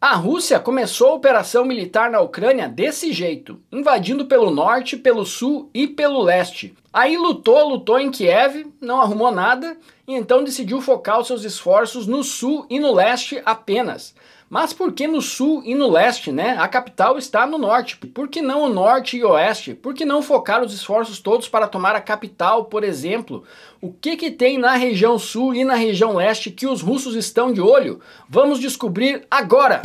A Rússia começou a operação militar na Ucrânia desse jeito, invadindo pelo norte, pelo sul e pelo leste. Aí lutou em Kiev, não arrumou nada, e então decidiu focar os seus esforços no sul e no leste apenas. Mas por que no sul e no leste, né? A capital está no norte. Por que não o norte e o oeste? Por que não focar os esforços todos para tomar a capital, por exemplo? O que tem na região sul e na região leste que os russos estão de olho? Vamos descobrir agora!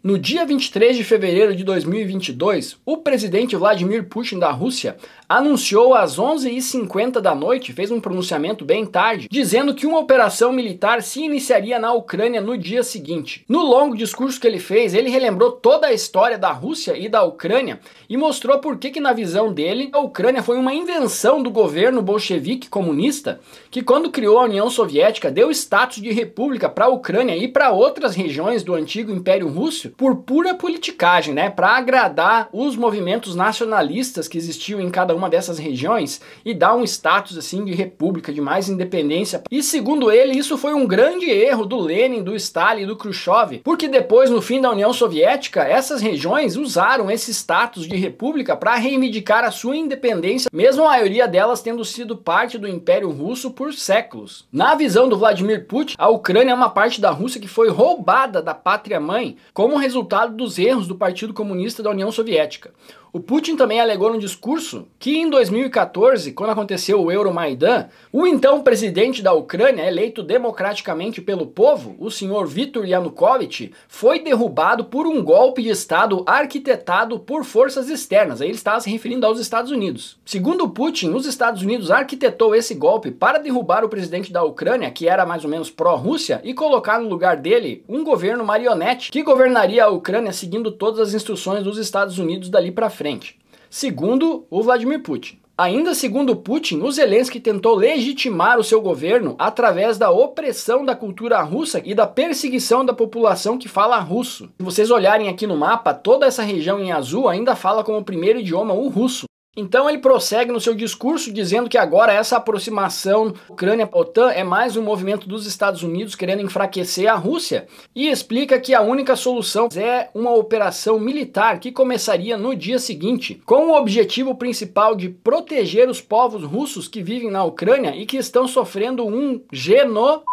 No dia 23 de fevereiro de 2022, o presidente Vladimir Putin da Rússia anunciou às 11h50 da noite, fez um pronunciamento bem tarde, dizendo que uma operação militar se iniciaria na Ucrânia no dia seguinte. No longo discurso que ele fez, ele relembrou toda a história da Rússia e da Ucrânia e mostrou por que na visão dele, a Ucrânia foi uma invenção do governo bolchevique comunista, que quando criou a União Soviética deu status de república para a Ucrânia e para outras regiões do antigo Império Russo, por pura politicagem, né, para agradar os movimentos nacionalistas que existiam em cada uma dessas regiões e dar um status assim de república, de mais independência. E segundo ele, isso foi um grande erro do Lenin, do Stalin e do Khrushchev, porque depois, no fim da União Soviética, essas regiões usaram esse status de república para reivindicar a sua independência, mesmo a maioria delas tendo sido parte do Império Russo por séculos. Na visão do Vladimir Putin, a Ucrânia é uma parte da Rússia que foi roubada da pátria-mãe como resultado dos erros do Partido Comunista da União Soviética. O Putin também alegou no discurso que em 2014, quando aconteceu o Euromaidan, o então presidente da Ucrânia, eleito democraticamente pelo povo, o senhor Viktor Yanukovych, foi derrubado por um golpe de Estado arquitetado por forças externas. Aí ele estava se referindo aos Estados Unidos. Segundo Putin, os Estados Unidos arquitetou esse golpe para derrubar o presidente da Ucrânia, que era mais ou menos pró-Rússia, e colocar no lugar dele um governo marionete que governaria a Ucrânia seguindo todas as instruções dos Estados Unidos dali para frente. Segundo o Vladimir Putin. Ainda segundo Putin, o Zelensky tentou legitimar o seu governo através da opressão da cultura russa e da perseguição da população que fala russo. Se vocês olharem aqui no mapa, toda essa região em azul ainda fala como primeiro idioma o russo. Então ele prossegue no seu discurso dizendo que agora essa aproximação Ucrânia-OTAN é mais um movimento dos Estados Unidos querendo enfraquecer a Rússia e explica que a única solução é uma operação militar que começaria no dia seguinte, com o objetivo principal de proteger os povos russos que vivem na Ucrânia e que estão sofrendo um genocídio,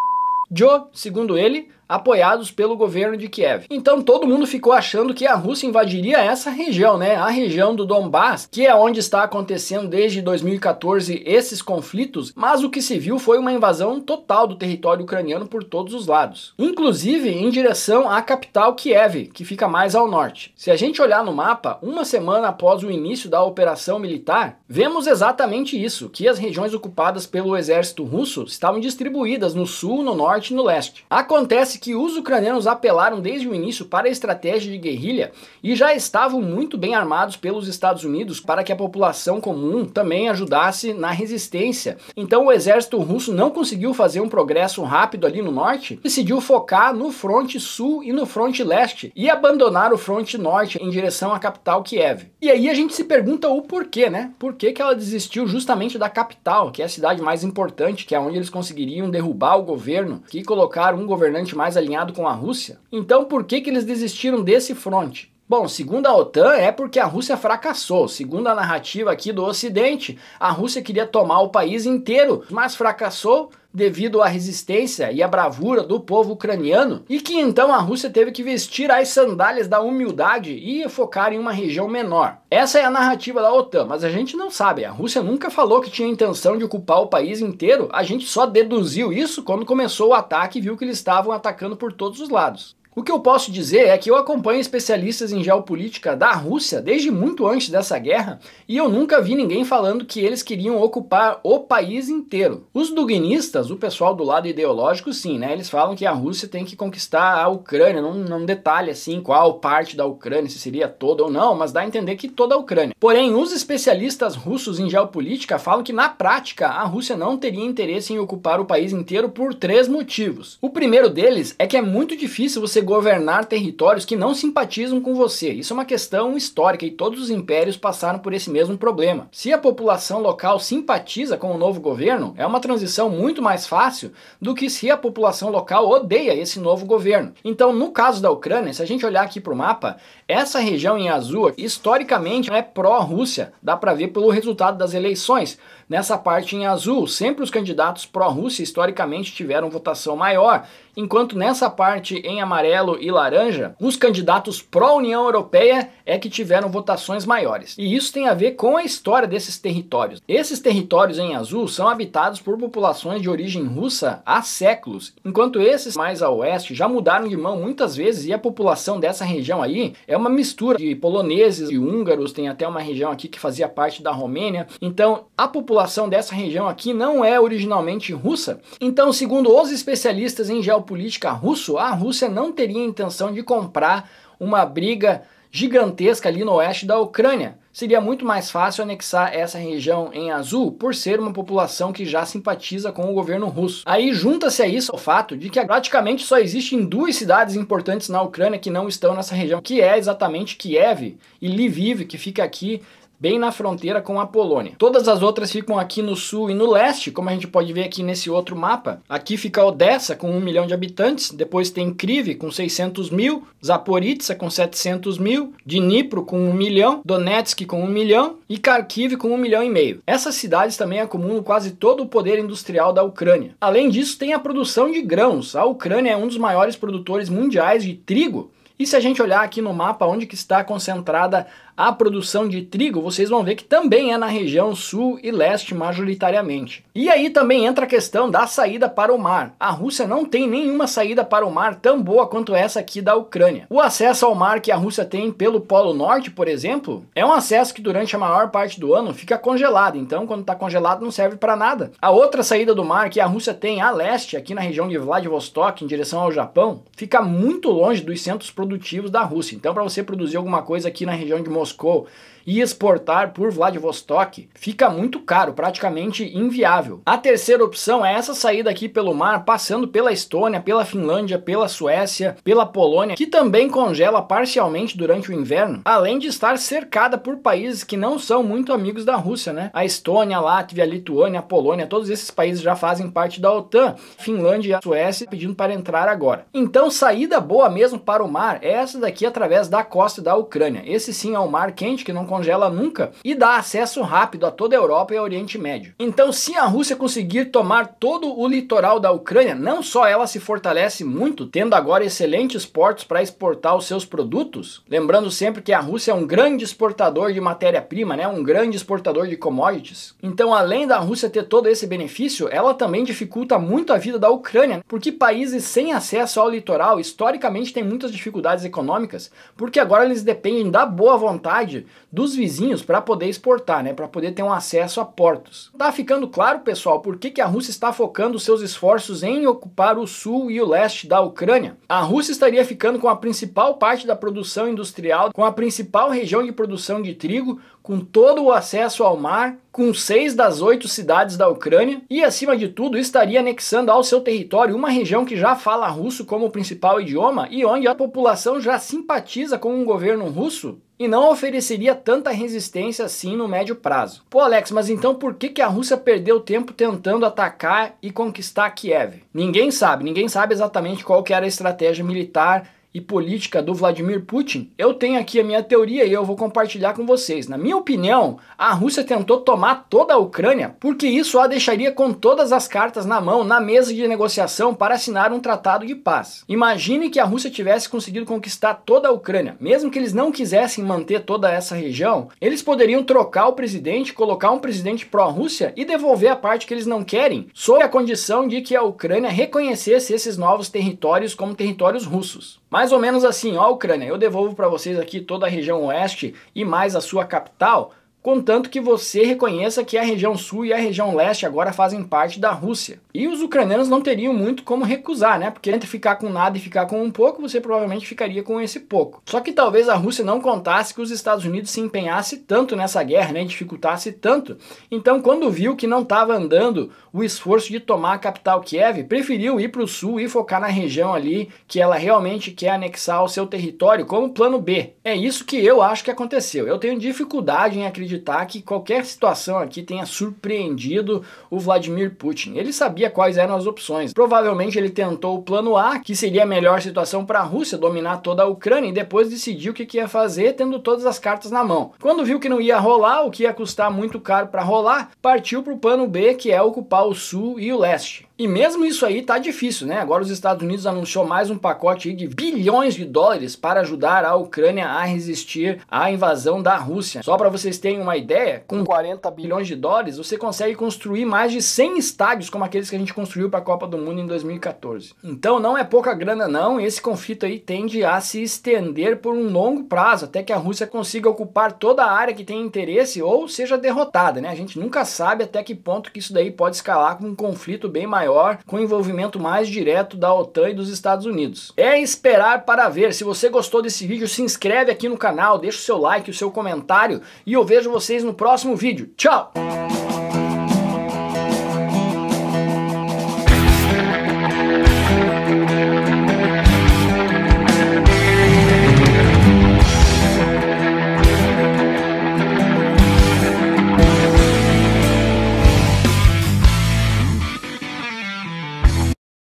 segundo ele, apoiados pelo governo de Kiev. Então todo mundo ficou achando que a Rússia invadiria essa região, né? A região do Donbass, que é onde está acontecendo desde 2014 esses conflitos, mas o que se viu foi uma invasão total do território ucraniano por todos os lados. Inclusive em direção à capital Kiev, que fica mais ao norte. Se a gente olhar no mapa, uma semana após o início da operação militar, vemos exatamente isso, que as regiões ocupadas pelo exército russo estavam distribuídas no sul, no norte e no leste. Acontece que os ucranianos apelaram desde o início para a estratégia de guerrilha e já estavam muito bem armados pelos Estados Unidos para que a população comum também ajudasse na resistência. Então o exército russo não conseguiu fazer um progresso rápido ali no norte, decidiu focar no fronte sul e no fronte leste e abandonar o fronte norte em direção à capital Kiev. E aí a gente se pergunta o porquê, né? Por que ela desistiu justamente da capital, que é a cidade mais importante, que é onde eles conseguiriam derrubar o governo, que colocaram um governante mais alinhado com a Rússia? Então por que eles desistiram desse fronte? Bom, segundo a OTAN, é porque a Rússia fracassou. Segundo a narrativa aqui do Ocidente, a Rússia queria tomar o país inteiro, mas fracassou devido à resistência e à bravura do povo ucraniano, e que então a Rússia teve que vestir as sandálias da humildade e focar em uma região menor. Essa é a narrativa da OTAN, mas a gente não sabe. A Rússia nunca falou que tinha intenção de ocupar o país inteiro, a gente só deduziu isso quando começou o ataque e viu que eles estavam atacando por todos os lados. O que eu posso dizer é que eu acompanho especialistas em geopolítica da Rússia desde muito antes dessa guerra e eu nunca vi ninguém falando que eles queriam ocupar o país inteiro. Os duguinistas, o pessoal do lado ideológico, sim, né? Eles falam que a Rússia tem que conquistar a Ucrânia, não detalha assim qual parte da Ucrânia, se seria toda ou não, mas dá a entender que toda a Ucrânia. Porém, os especialistas russos em geopolítica falam que na prática a Rússia não teria interesse em ocupar o país inteiro por 3 motivos. O primeiro deles é que é muito difícil você você governar territórios que não simpatizam com você. Isso é uma questão histórica e todos os impérios passaram por esse mesmo problema. Se a população local simpatiza com o novo governo, é uma transição muito mais fácil do que se a população local odeia esse novo governo. Então, no caso da Ucrânia, se a gente olhar aqui para o mapa, essa região em azul, historicamente, é pró-Rússia. Dá para ver pelo resultado das eleições. Nessa parte em azul, sempre os candidatos pró-Rússia historicamente tiveram votação maior, enquanto nessa parte em amarelo e laranja, os candidatos pró-União Europeia é que tiveram votações maiores. E isso tem a ver com a história desses territórios. Esses territórios em azul são habitados por populações de origem russa há séculos, enquanto esses mais a oeste já mudaram de mão muitas vezes e a população dessa região aí é uma mistura de poloneses e húngaros, tem até uma região aqui que fazia parte da Romênia. Então, a população dessa região aqui não é originalmente russa. Então, segundo os especialistas em geopolítica russo, a Rússia não teria intenção de comprar uma briga gigantesca ali no oeste da Ucrânia. Seria muito mais fácil anexar essa região em azul por ser uma população que já simpatiza com o governo russo. Aí junta-se a isso o fato de que praticamente só existem duas cidades importantes na Ucrânia que não estão nessa região, que é exatamente Kiev e Lviv, que fica aqui bem na fronteira com a Polônia. Todas as outras ficam aqui no sul e no leste, como a gente pode ver aqui nesse outro mapa. Aqui fica Odessa com 1 milhão de habitantes, depois tem Kryvyi com 600 mil, Zaporizhzhia com 700 mil, Dnipro com 1 milhão, Donetsk com 1 milhão e Kharkiv com 1,5 milhão. Essas cidades também acumulam quase todo o poder industrial da Ucrânia. Além disso, tem a produção de grãos. A Ucrânia é um dos maiores produtores mundiais de trigo. E se a gente olhar aqui no mapa onde que está concentrada a produção de trigo, vocês vão ver que também é na região sul e leste majoritariamente. E aí também entra a questão da saída para o mar. A Rússia não tem nenhuma saída para o mar tão boa quanto essa aqui da Ucrânia. O acesso ao mar que a Rússia tem pelo Polo Norte, por exemplo, é um acesso que durante a maior parte do ano fica congelado. Então, quando está congelado, não serve para nada. A outra saída do mar que a Rússia tem a leste, aqui na região de Vladivostok, em direção ao Japão, fica muito longe dos centros produtivos da Rússia. Então, para você produzir alguma coisa aqui na região de Moscou e exportar por Vladivostok fica muito caro, praticamente inviável. A terceira opção é essa saída aqui pelo mar, passando pela Estônia, pela Finlândia, pela Suécia, pela Polônia, que também congela parcialmente durante o inverno, além de estar cercada por países que não são muito amigos da Rússia, né? A Estônia, a Látvia, a Lituânia, a Polônia, todos esses países já fazem parte da OTAN, Finlândia e a Suécia pedindo para entrar agora. Então, saída boa mesmo para o mar é essa daqui através da costa da Ucrânia. Esse sim é um mar quente que não congela nunca e dá acesso rápido a toda a Europa e ao Oriente Médio. Então, se a Rússia conseguir tomar todo o litoral da Ucrânia, não só ela se fortalece muito, tendo agora excelentes portos para exportar os seus produtos, lembrando sempre que a Rússia é um grande exportador de matéria-prima, né? Um grande exportador de commodities. Então, além da Rússia ter todo esse benefício, ela também dificulta muito a vida da Ucrânia, porque países sem acesso ao litoral historicamente têm muitas dificuldades econômicas, porque agora eles dependem da boa vontade dos vizinhos para poder exportar, né? Para poder ter um acesso a portos. Tá ficando claro, pessoal, por que a Rússia está focando seus esforços em ocupar o sul e o leste da Ucrânia? A Rússia estaria ficando com a principal parte da produção industrial, com a principal região de produção de trigo, com todo o acesso ao mar, com 6 das 8 cidades da Ucrânia e, acima de tudo, estaria anexando ao seu território uma região que já fala russo como principal idioma e onde a população já simpatiza com um governo russo e não ofereceria tanta resistência assim no médio prazo. Pô, Alex, mas então por que a Rússia perdeu tempo tentando atacar e conquistar Kiev? Ninguém sabe exatamente qual que era a estratégia militar e política do Vladimir Putin. Eu tenho aqui a minha teoria e eu vou compartilhar com vocês. Na minha opinião, a Rússia tentou tomar toda a Ucrânia porque isso a deixaria com todas as cartas na mão na mesa de negociação para assinar um tratado de paz. Imagine que a Rússia tivesse conseguido conquistar toda a Ucrânia. Mesmo que eles não quisessem manter toda essa região, eles poderiam trocar o presidente, colocar um presidente pró-Rússia e devolver a parte que eles não querem, sob a condição de que a Ucrânia reconhecesse esses novos territórios como territórios russos. Mais ou menos assim, ó, Ucrânia, eu devolvo para vocês aqui toda a região oeste e mais a sua capital, contanto que você reconheça que a região sul e a região leste agora fazem parte da Rússia. E os ucranianos não teriam muito como recusar, né? Porque entre ficar com nada e ficar com um pouco, você provavelmente ficaria com esse pouco. Só que talvez a Rússia não contasse que os Estados Unidos se empenhasse tanto nessa guerra, né? Dificultasse tanto. Então, quando viu que não estava andando o esforço de tomar a capital Kiev, preferiu ir para o sul e focar na região ali que ela realmente quer anexar ao seu território como plano B. É isso que eu acho que aconteceu. Eu tenho dificuldade em acreditar que qualquer situação aqui tenha surpreendido o Vladimir Putin. Ele sabia quais eram as opções. Provavelmente ele tentou o plano A, que seria a melhor situação para a Rússia, dominar toda a Ucrânia, e depois decidiu o que ia fazer, tendo todas as cartas na mão. Quando viu que não ia rolar, o que ia custar muito caro para rolar, partiu para o plano B, que é ocupar o sul e o leste. E mesmo isso aí tá difícil, né? Agora os Estados Unidos anunciou mais um pacote de bilhões de dólares para ajudar a Ucrânia a resistir à invasão da Rússia. Só para vocês terem uma ideia, com 40 bilhões de dólares, você consegue construir mais de 100 estádios como aqueles que a gente construiu para a Copa do Mundo em 2014. Então não é pouca grana não, esse conflito aí tende a se estender por um longo prazo, até que a Rússia consiga ocupar toda a área que tem interesse ou seja derrotada, né? A gente nunca sabe até que ponto que isso daí pode escalar com um conflito bem maior, com envolvimento mais direto da OTAN e dos Estados Unidos. É esperar para ver. Se você gostou desse vídeo, se inscreve aqui no canal, deixa o seu like, o seu comentário e eu vejo vocês no próximo vídeo. Tchau!